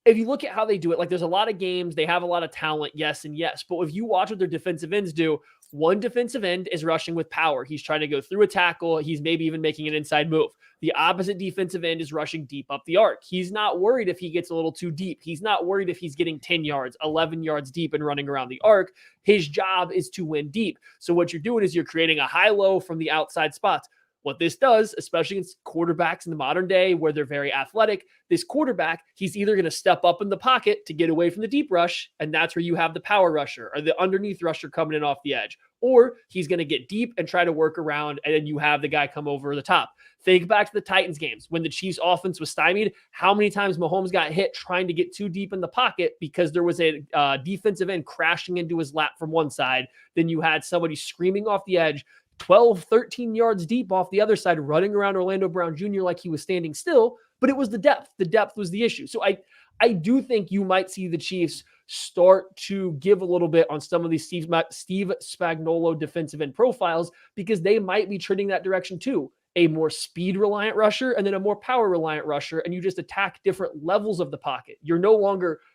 If you look at how they do it, like there's a lot of games, they have a lot of talent, yes and yes. But if you watch what their defensive ends do, one defensive end is rushing with power. He's trying to go through a tackle. He's maybe even making an inside move. The opposite defensive end is rushing deep up the arc. He's not worried if he gets a little too deep. He's not worried if he's getting 10 yards, 11 yards deep and running around the arc. His job is to win deep. So what you're doing is you're creating a high-low from the outside spots. What this does, especially against quarterbacks in the modern day where they're very athletic, this quarterback, he's either going to step up in the pocket to get away from the deep rush, and that's where you have the power rusher or the underneath rusher coming in off the edge, or he's going to get deep and try to work around, and then you have the guy come over the top. Think back to the Titans games when the Chiefs offense was stymied. How many times Mahomes got hit trying to get too deep in the pocket because there was a defensive end crashing into his lap from one side. Then you had somebody screaming off the edge, 12, 13 yards deep off the other side, running around Orlando Brown Jr. like he was standing still, but it was the depth. The depth was the issue. So I do think you might see the Chiefs start to give a little bit on some of these Steve Spagnuolo defensive end profiles, because they might be trending that direction too. A more speed-reliant rusher and then a more power-reliant rusher, and you just attack different levels of the pocket.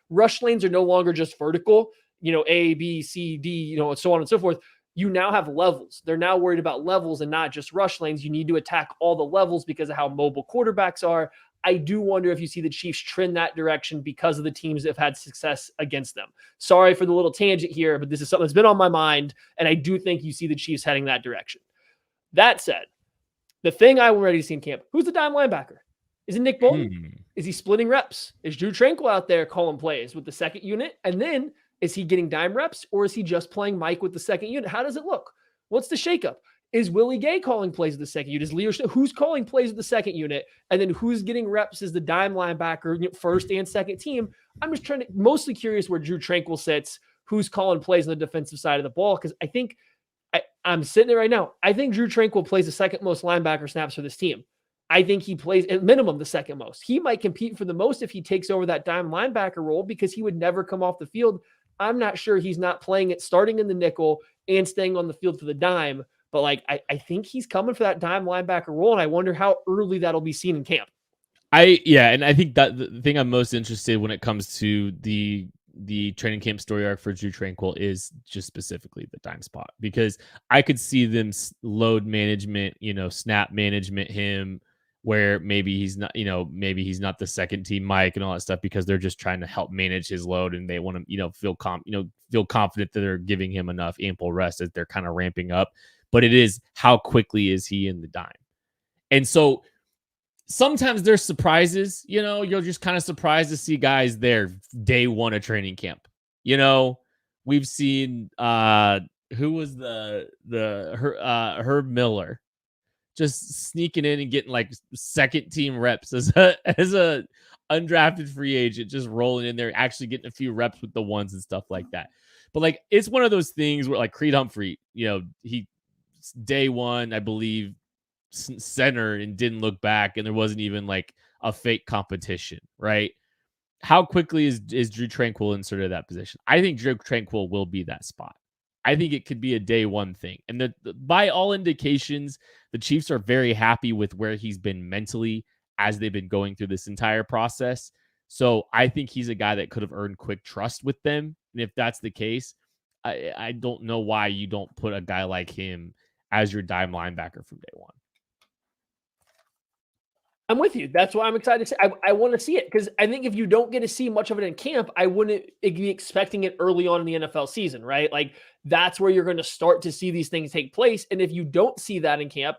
Rush lanes are no longer just vertical, A, B, C, D, and so on and so forth. you now have levels. They're now worried about levels and not just rush lanes. You need to attack all the levels because of how mobile quarterbacks are. I do wonder if you see the Chiefs trend that direction because of the teams that have had success against them. Sorry for the little tangent here, but this is something that's been on my mind, and I do think you see the Chiefs heading that direction. That said, the thing I'm ready to see in camp, who's the dime linebacker? Is it Nick Bolton? Is he splitting reps? Is Drew Tranquill out there calling plays with the second unit? And then is he getting dime reps, or is he just playing Mike with the second unit? How does it look? What's the shakeup? Is Willie Gay calling plays with the second unit? Is Leo? Who's calling plays with the second unit? And then who's getting reps as the dime linebacker, first and second team? I'm just mostly curious where Drew Tranquill sits, who's calling plays on the defensive side of the ball, because I think I'm sitting there right now. I think Drew Tranquill plays the second most linebacker snaps for this team. I think he plays at minimum the second most. He might compete for the most if he takes over that dime linebacker role because he would never come off the field. I'm not sure he's not playing it, starting in the nickel and staying on the field for the dime. But I think he's coming for that dime linebacker role, and I wonder how early that'll be seen in camp. And I think that the thing I'm most interested when it comes to the training camp story arc for Drew Tranquill is just specifically the dime spot, because I could see them load management, snap management him, where maybe he's not the second team Mike and all that stuff, because they're just trying to help manage his load and they want to, feel confident that they're giving him enough ample rest as they're kind of ramping up. But it is how quickly is he in the dime. And so sometimes there's surprises, you're just kind of surprised to see guys there day one of training camp. We've seen who was Herb Miller just sneaking in and getting like second team reps as a undrafted free agent, just rolling in there, actually getting a few reps with the ones and stuff like that. But it's one of those things where Creed Humphrey, he day one, I believe, center and didn't look back, and there wasn't even a fake competition, right? How quickly is Drew Tranquill inserted that position? I think Drew Tranquill will be that spot. I think it could be a day one thing. And by all indications, the Chiefs are very happy with where he's been mentally as they've been going through this entire process. So I think he's a guy that could have earned quick trust with them. And if that's the case, I don't know why you don't put a guy like him as your dime linebacker from day one. I'm with you. That's why I'm excited to see. I want to see it, because I think if you don't get to see much of it in camp, I wouldn't be expecting it early on in the NFL season, right? That's where you're going to start to see these things take place. And if you don't see that in camp,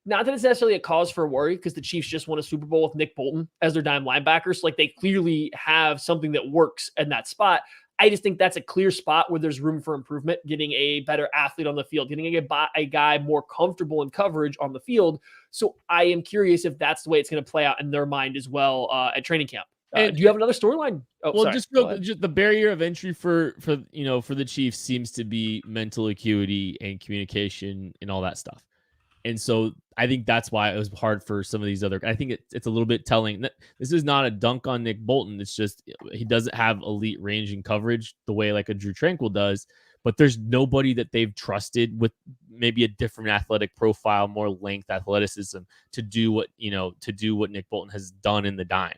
not that it's necessarily a cause for worry, because the Chiefs just won a Super Bowl with Nick Bolton as their dime linebacker. So they clearly have something that works in that spot. I just think that's a clear spot where there's room for improvement, getting a better athlete on the field, getting a guy more comfortable in coverage on the field. So I am curious if that's the way it's going to play out in their mind as well at training camp. Do you have another storyline? Just the barrier of entry for the Chiefs seems to be mental acuity and communication and all that stuff. And so I think that's why it was hard for some of these other. I think it's a little bit telling. This is not a dunk on Nick Bolton. It's just he doesn't have elite range and coverage the way a Drew Tranquill does. But there's nobody that they've trusted with maybe a different athletic profile, more length, athleticism to do what Nick Bolton has done in the dime.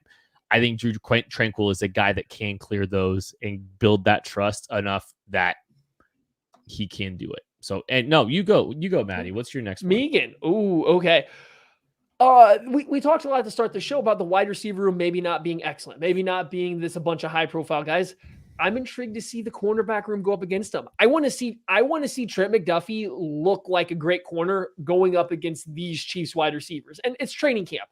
I think Drew Tranquill is a guy that can clear those and build that trust enough that he can do it. So, and no, you go, Maddie. What's your next one? Megan. Ooh, okay. We talked a lot to start the show about the wide receiver room maybe not being excellent, maybe not being a bunch of high profile guys. I'm intrigued to see the cornerback room go up against them. I want to see Trent McDuffie look like a great corner going up against these Chiefs wide receivers. And it's training camp.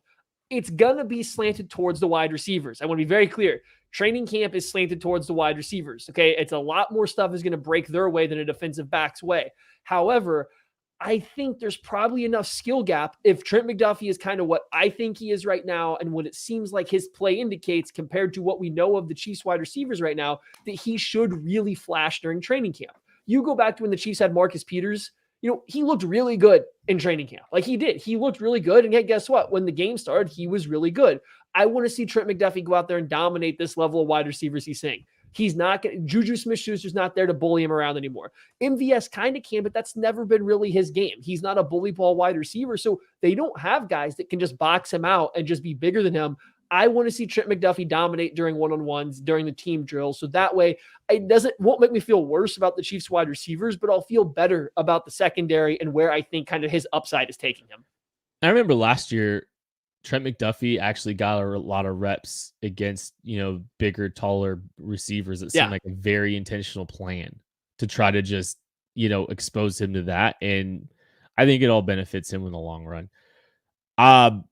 It's going to be slanted towards the wide receivers. I want to be very clear. Training camp is slanted towards the wide receivers. Okay. It's a lot more stuff is going to break their way than a defensive back's way. However, I think there's probably enough skill gap if Trent McDuffie is kind of what I think he is right now and what it seems like his play indicates compared to what we know of the Chiefs wide receivers right now, that he should really flash during training camp. You go back to when the Chiefs had Marcus Peters, he looked really good in training camp. He did. He looked really good. And yet, guess what? When the game started, he was really good. I want to see Trent McDuffie go out there and dominate this level of wide receivers he's seeing. He's not – Juju Smith-Schuster's not there to bully him around anymore. MVS kind of can, but that's never been really his game. He's not a bully ball wide receiver, so they don't have guys that can just box him out and just be bigger than him. I want to see Trent McDuffie dominate during one-on-ones, during the team drill. So that way won't make me feel worse about the Chiefs wide receivers, but I'll feel better about the secondary and where I think kind of his upside is taking him. I remember last year, Trent McDuffie actually got a lot of reps against, bigger, taller receivers. It seemed like a very intentional plan to try to just, expose him to that. And I think it all benefits him in the long run. All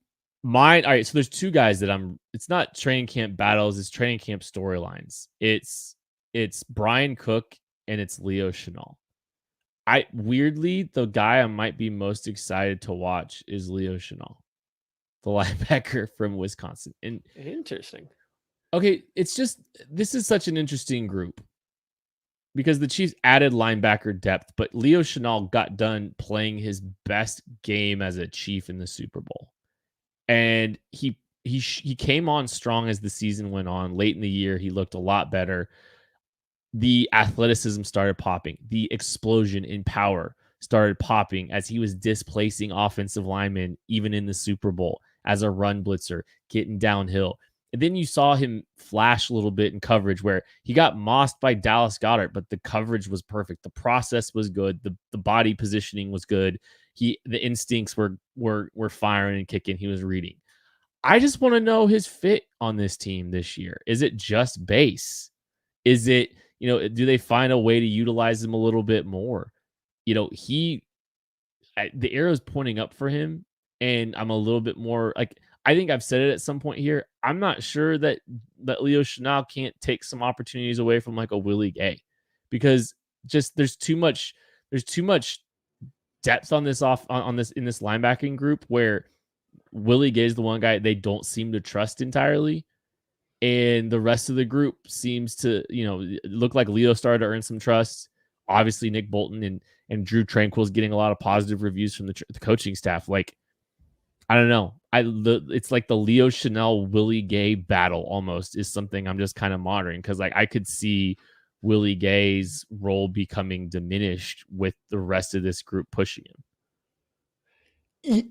right. So there's two guys that it's not training camp battles, it's training camp storylines. It's Brian Cook and it's Leo Chenal. Weirdly, the guy I might be most excited to watch is Leo Chenal, the linebacker from Wisconsin. And interesting. Okay, this is such an interesting group because the Chiefs added linebacker depth, but Leo Chenal got done playing his best game as a Chief in the Super Bowl. And he came on strong as the season went on. Late in the year, he looked a lot better. The athleticism started popping. The explosion in power started popping as he was displacing offensive linemen, even in the Super Bowl, as a run blitzer, getting downhill. And then you saw him flash a little bit in coverage where he got mossed by Dallas Goedert, but the coverage was perfect. The process was good. The body positioning was good. The instincts were firing and kicking. He was reading. I just want to know his fit on this team this year. Is it just base? Is it, do they find a way to utilize him a little bit more? The arrow's pointing up for him, and I'm a little bit more I think I've said it at some point here. I'm not sure that Leo Chenal can't take some opportunities away from a Willie Gay, because just there's too much depth on this in this linebacking group where Willie Gay is the one guy they don't seem to trust entirely. And the rest of the group seems to, look like Leo started to earn some trust. Obviously, Nick Bolton and Drew Tranquill is getting a lot of positive reviews from the coaching staff. I don't know. It's like the Leo Chenal Willie Gay battle almost is something I'm just kind of monitoring, because I could see Willie Gay's role becoming diminished with the rest of this group pushing him.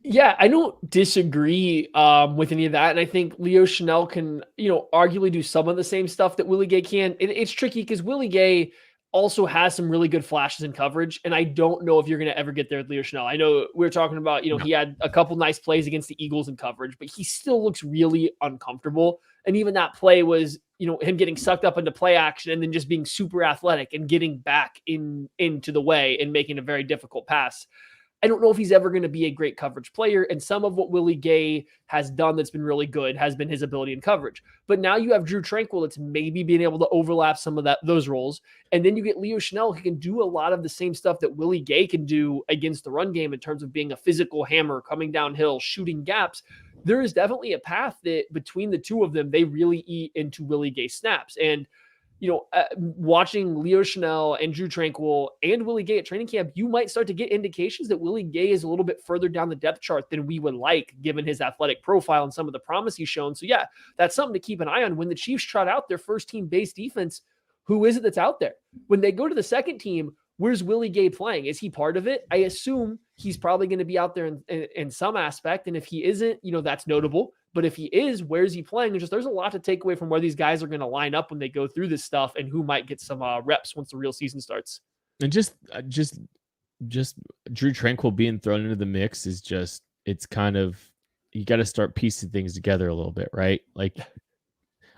Yeah, I don't disagree with any of that. And I think Leo Chenal can, arguably do some of the same stuff that Willie Gay can. It's tricky because Willie Gay also has some really good flashes in coverage. And I don't know if you're going to ever get there with Leo Chenal. I know we were talking about, he had a couple nice plays against the Eagles in coverage, but he still looks really uncomfortable. And even that play was, him getting sucked up into play action and then just being super athletic and getting back into the way and making a very difficult pass. I don't know if he's ever going to be a great coverage player. And some of what Willie Gay has done that's been really good has been his ability in coverage. But now you have Drew Tranquill that's maybe being able to overlap some of those roles. And then you get Leo Chenal, who can do a lot of the same stuff that Willie Gay can do against the run game in terms of being a physical hammer, coming downhill, shooting gaps. There is definitely a path that between the two of them, they really eat into Willie Gay snaps. And watching Leo Chenal and Drew Tranquill and Willie Gay at training camp, you might start to get indications that Willie Gay is a little bit further down the depth chart than we would like, given his athletic profile and some of the promise he's shown. So yeah, that's something to keep an eye on. When the Chiefs trot out their first team base defense, who is it that's out there? When they go to the second team, where's Willie Gay playing? Is he part of it? I assume he's probably going to be out there in some aspect. And if he isn't, that's notable. But if he is, where is he playing? And there's a lot to take away from where these guys are going to line up when they go through this stuff and who might get some reps once the real season starts. And just Drew Tranquill being thrown into the mix is it's kind of, you got to start piecing things together a little bit, right?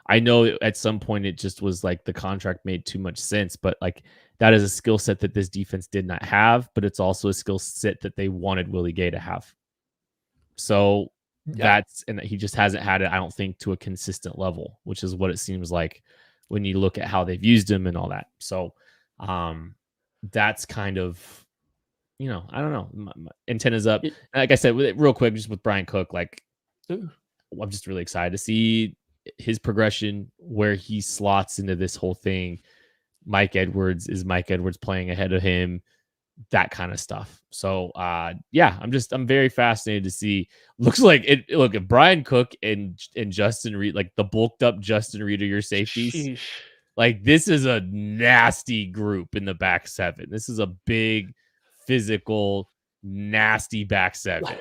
I know at some point it just was the contract made too much sense, but that is a skill set that this defense did not have, but it's also a skill set that they wanted Willie Gay to have. So and he just hasn't had it, I don't think, to a consistent level, which is what it seems like when you look at how they've used him and all that. So that's kind of, I don't know, my antennas up. Like I said, real quick, just with Brian Cook, I'm just really excited to see his progression, where he slots into this whole thing. Mike Edwards playing ahead of him, that kind of stuff. So I'm very fascinated to see. Looks like if Brian Cook and Justin Reed, the bulked up Justin Reed are your safeties. Sheesh. This is a nasty group in the back seven. This is a big, physical, nasty back seven.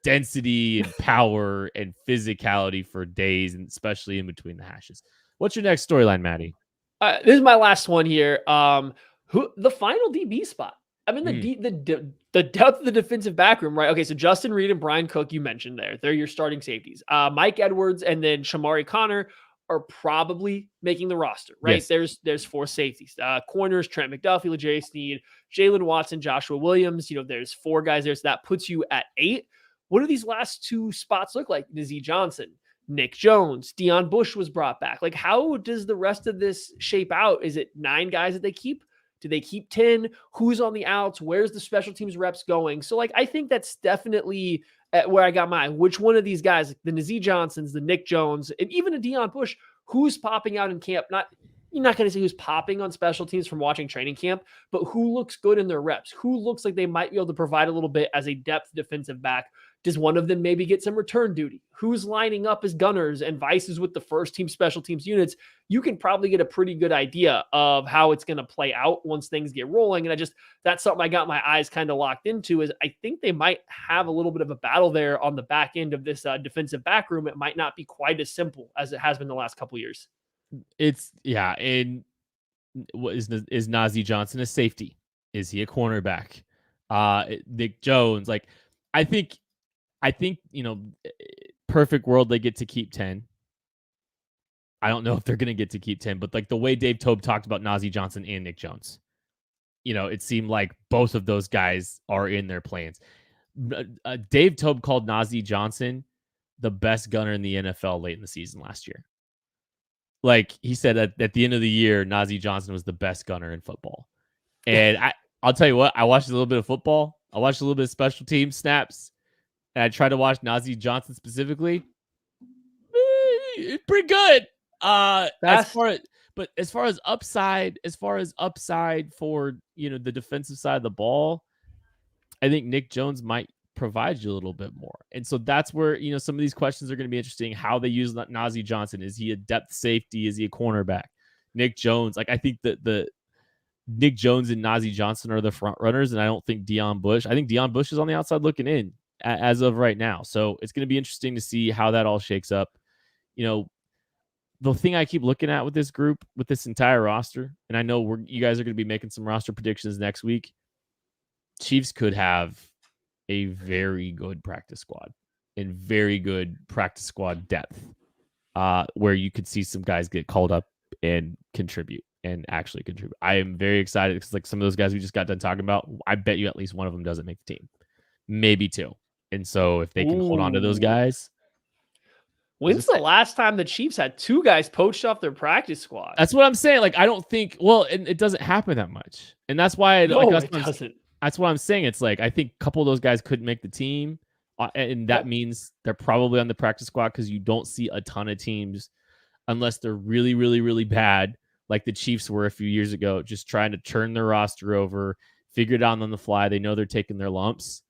density and power and physicality for days, and especially in between the hashes. What's your next storyline, Maddie? This is my last one here. Who the final DB spot? I mean, the depth of the defensive back room, right? Okay, so Justin Reed and Brian Cook, you mentioned there. They're your starting safeties. Mike Edwards and then Shamari Connor are probably making the roster, right? Yes. There's 4 safeties. Corners, Trent McDuffie, L'Jarius Sneed, Jalen Watson, Joshua Williams. There's 4 guys there, so that puts you at 8. What do these last 2 spots look like? Nazee Johnson, Nick Jones, Deion Bush was brought back. Like, how does the rest of this shape out? Is it 9 guys that they keep? Do they keep 10? Who's on the outs? Where's the special teams reps going? So, like, I think that's definitely where I got mine. Which one of these guys, like the Nazee Johnsons, the Nick Jones, and even a Deion Bush, who's popping out in camp? You're not going to say who's popping on special teams from watching training camp, but who looks good in their reps? Who looks like they might be able to provide a little bit as a depth defensive back? Does one of them maybe get some return duty? Who's lining up as gunners and vices with the first team special teams units? You can probably get a pretty good idea of how it's going to play out once things get rolling. And that's something I got my eyes kind of locked into, is I think they might have a little bit of a battle there on the back end of this defensive back room. It might not be quite as simple as it has been the last couple of years. And what is Nazee Johnson a safety? Is he a cornerback? Nick Jones, like, I think, perfect world, they get to keep 10. I don't know if they're going to get to keep 10, but like the way Dave Toub talked about Nazee Johnson and Nick Jones, it seemed like both of those guys are in their plans. Dave Toub called Nazee Johnson the best gunner in the NFL late in the season last year. Like, he said at the end of the year, Nazee Johnson was the best gunner in football. And I'll tell you what, I watched a little bit of football. I watched a little bit of special team snaps. And I tried to watch Nazee Johnson specifically. Pretty good. As far as upside for the defensive side of the ball, I think Nick Jones might provide you a little bit more. And so that's where some of these questions are going to be interesting. How they use Nazee Johnson. Is he a depth safety? Is he a cornerback? Nick Jones, like, I think that the Nick Jones and Nazee Johnson are the front runners, and I don't think Deion Bush. I think Deion Bush is on the outside looking in as of right now. So it's going to be interesting to see how that all shakes up. The thing I keep looking at with this group, with this entire roster, and I know you guys are going to be making some roster predictions next week. Chiefs could have a very good practice squad and very good practice squad depth, where you could see some guys get called up and contribute and actually contribute. I am very excited because, like, some of those guys we just got done talking about, I bet you at least one of them doesn't make the team, maybe 2. And so if they can hold on to those guys. When's the last time the Chiefs had 2 guys poached off their practice squad? That's what I'm saying. Like, I don't think, it doesn't happen that much. And that's why it doesn't. That's what I'm saying. It's like, I think a couple of those guys couldn't make the team. And that means they're probably on the practice squad, because you don't see a ton of teams, unless they're really, really, really bad, like the Chiefs were a few years ago, just trying to turn their roster over, figure it out on the fly. They know they're taking their lumps.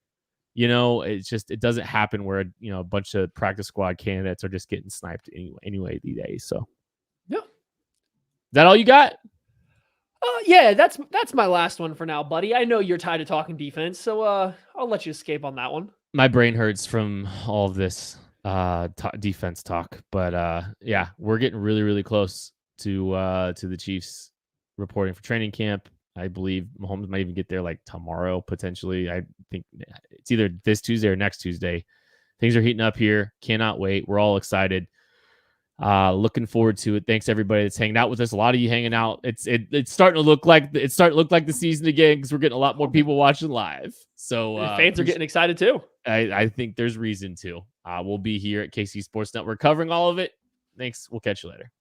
It's just, it doesn't happen where, a bunch of practice squad candidates are just getting sniped anyway these days. So, yeah. Is that all you got? Yeah, that's my last one for now, buddy. I know you're tired of talking defense, so I'll let you escape on that one. My brain hurts from all of this defense talk, but yeah, we're getting really, really close to the Chiefs reporting for training camp. I believe Mahomes might even get there like tomorrow, potentially. I think it's either this Tuesday or next Tuesday. Things are heating up here. Cannot wait. We're all excited. Looking forward to it. Thanks everybody that's hanging out with us. A lot of you hanging out. It's starting to look like the season again, because we're getting a lot more people watching live. So fans are getting excited too. I think there's reason to. We'll be here at KC Sports Network covering all of it. Thanks. We'll catch you later.